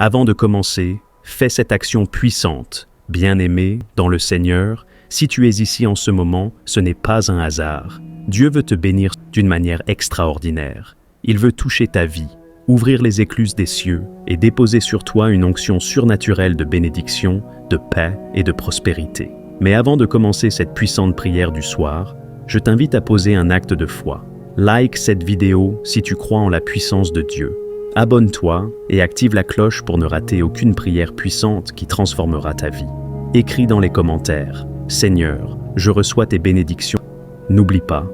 Avant de commencer, fais cette action puissante. Bien-aimé dans le Seigneur, si tu es ici en ce moment, ce n'est pas un hasard. Dieu veut te bénir d'une manière extraordinaire. Il veut toucher ta vie, ouvrir les écluses des cieux et déposer sur toi une onction surnaturelle de bénédiction, de paix et de prospérité. Mais avant de commencer cette puissante prière du soir, je t'invite à poser un acte de foi. Like cette vidéo si tu crois en la puissance de Dieu. Abonne-toi et active la cloche pour ne rater aucune prière puissante qui transformera ta vie. Écris dans les commentaires « Seigneur, je reçois tes bénédictions ». N'oublie pas,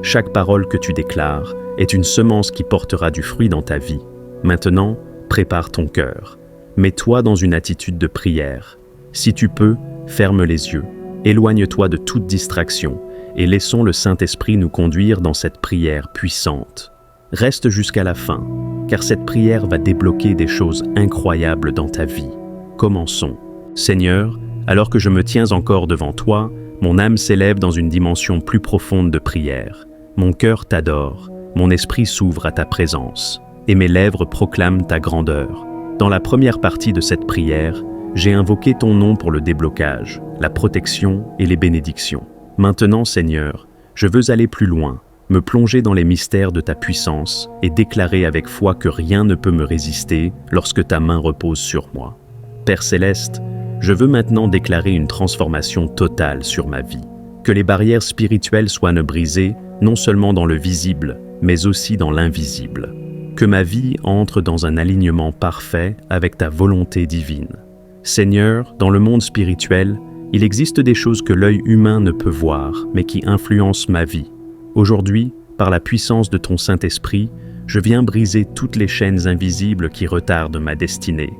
chaque parole que tu déclares est une semence qui portera du fruit dans ta vie. Maintenant, prépare ton cœur. Mets-toi dans une attitude de prière. Si tu peux, ferme les yeux. Éloigne-toi de toute distraction et laissons le Saint-Esprit nous conduire dans cette prière puissante. Reste jusqu'à la fin, car cette prière va débloquer des choses incroyables dans ta vie. Commençons. Seigneur, alors que je me tiens encore devant toi, mon âme s'élève dans une dimension plus profonde de prière. Mon cœur t'adore, mon esprit s'ouvre à ta présence, et mes lèvres proclament ta grandeur. Dans la première partie de cette prière, j'ai invoqué ton nom pour le déblocage, la protection et les bénédictions. Maintenant, Seigneur, je veux aller plus loin, me plonger dans les mystères de ta puissance et déclarer avec foi que rien ne peut me résister lorsque ta main repose sur moi. Père Céleste, je veux maintenant déclarer une transformation totale sur ma vie. Que les barrières spirituelles soient brisées, non seulement dans le visible, mais aussi dans l'invisible. Que ma vie entre dans un alignement parfait avec ta volonté divine. Seigneur, dans le monde spirituel, il existe des choses que l'œil humain ne peut voir, mais qui influencent ma vie. Aujourd'hui, par la puissance de ton Saint-Esprit, je viens briser toutes les chaînes invisibles qui retardent ma destinée.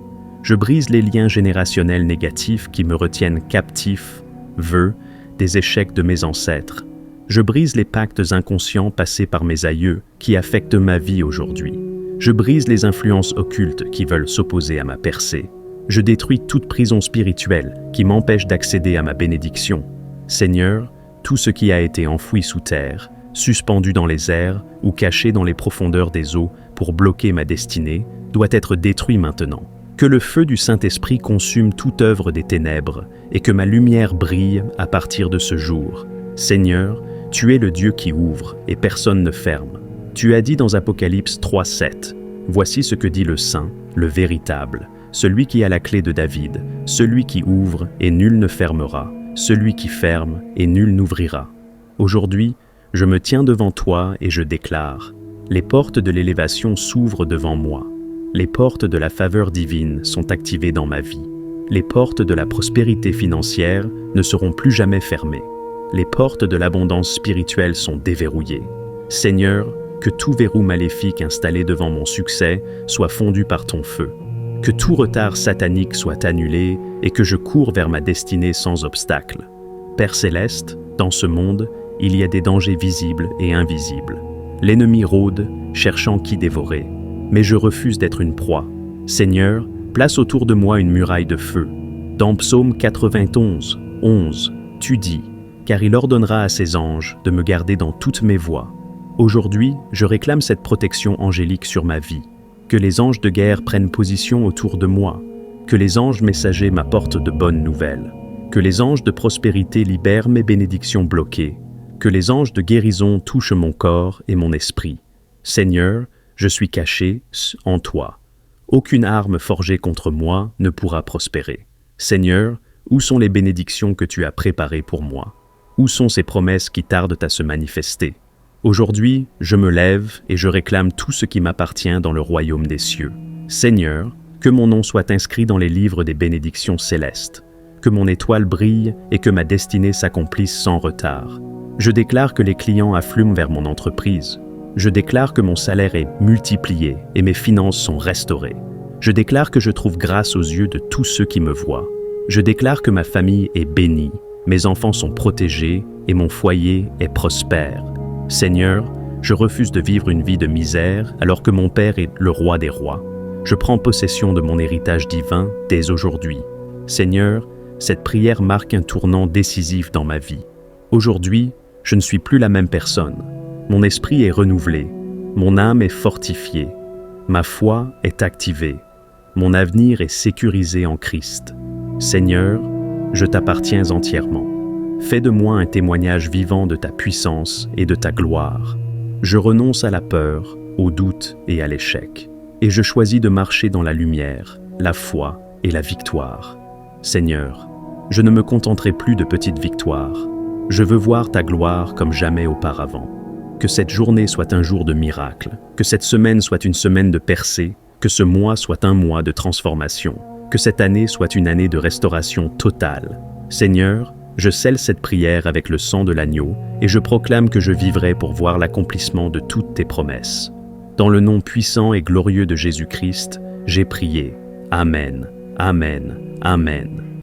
Je brise les liens générationnels négatifs qui me retiennent captif, vœux, des échecs de mes ancêtres. Je brise les pactes inconscients passés par mes aïeux qui affectent ma vie aujourd'hui. Je brise les influences occultes qui veulent s'opposer à ma percée. Je détruis toute prison spirituelle qui m'empêche d'accéder à ma bénédiction. Seigneur, tout ce qui a été enfoui sous terre, suspendu dans les airs ou caché dans les profondeurs des eaux pour bloquer ma destinée, doit être détruit maintenant. Que le feu du Saint-Esprit consume toute œuvre des ténèbres et que ma lumière brille à partir de ce jour. Seigneur, tu es le Dieu qui ouvre et personne ne ferme. Tu as dit dans Apocalypse 3:7, « Voici ce que dit le Saint, le véritable, celui qui a la clé de David, celui qui ouvre et nul ne fermera, celui qui ferme et nul n'ouvrira. » Aujourd'hui, je me tiens devant toi et je déclare, les portes de l'élévation s'ouvrent devant moi. Les portes de la faveur divine sont activées dans ma vie. Les portes de la prospérité financière ne seront plus jamais fermées. Les portes de l'abondance spirituelle sont déverrouillées. Seigneur, que tout verrou maléfique installé devant mon succès soit fondu par ton feu. Que tout retard satanique soit annulé et que je cours vers ma destinée sans obstacle. Père Céleste, dans ce monde, il y a des dangers visibles et invisibles. L'ennemi rôde, cherchant qui dévorer. Mais je refuse d'être une proie. Seigneur, place autour de moi une muraille de feu. Dans Psaume 91, 11, tu dis « Car il ordonnera à ses anges de me garder dans toutes mes voies. » Aujourd'hui, je réclame cette protection angélique sur ma vie. Que les anges de guerre prennent position autour de moi. Que les anges messagers m'apportent de bonnes nouvelles. Que les anges de prospérité libèrent mes bénédictions bloquées. Que les anges de guérison touchent mon corps et mon esprit. Seigneur, je suis caché en toi. Aucune arme forgée contre moi ne pourra prospérer. Seigneur, où sont les bénédictions que tu as préparées pour moi? Où sont ces promesses qui tardent à se manifester? Aujourd'hui, je me lève et je réclame tout ce qui m'appartient dans le royaume des cieux. Seigneur, que mon nom soit inscrit dans les livres des bénédictions célestes. Que mon étoile brille et que ma destinée s'accomplisse sans retard. Je déclare que les clients affluent vers mon entreprise. Je déclare que mon salaire est multiplié et mes finances sont restaurées. Je déclare que je trouve grâce aux yeux de tous ceux qui me voient. Je déclare que ma famille est bénie, mes enfants sont protégés et mon foyer est prospère. Seigneur, je refuse de vivre une vie de misère alors que mon Père est le roi des rois. Je prends possession de mon héritage divin dès aujourd'hui. Seigneur, cette prière marque un tournant décisif dans ma vie. Aujourd'hui, je ne suis plus la même personne. Mon esprit est renouvelé, mon âme est fortifiée, ma foi est activée. Mon avenir est sécurisé en Christ. Seigneur, je t'appartiens entièrement. Fais de moi un témoignage vivant de ta puissance et de ta gloire. Je renonce à la peur, au doute et à l'échec. Et je choisis de marcher dans la lumière, la foi et la victoire. Seigneur, je ne me contenterai plus de petites victoires. Je veux voir ta gloire comme jamais auparavant. Que cette journée soit un jour de miracle, que cette semaine soit une semaine de percée, que ce mois soit un mois de transformation, que cette année soit une année de restauration totale. Seigneur, je scelle cette prière avec le sang de l'agneau et je proclame que je vivrai pour voir l'accomplissement de toutes tes promesses. Dans le nom puissant et glorieux de Jésus-Christ, j'ai prié. Amen, Amen, Amen.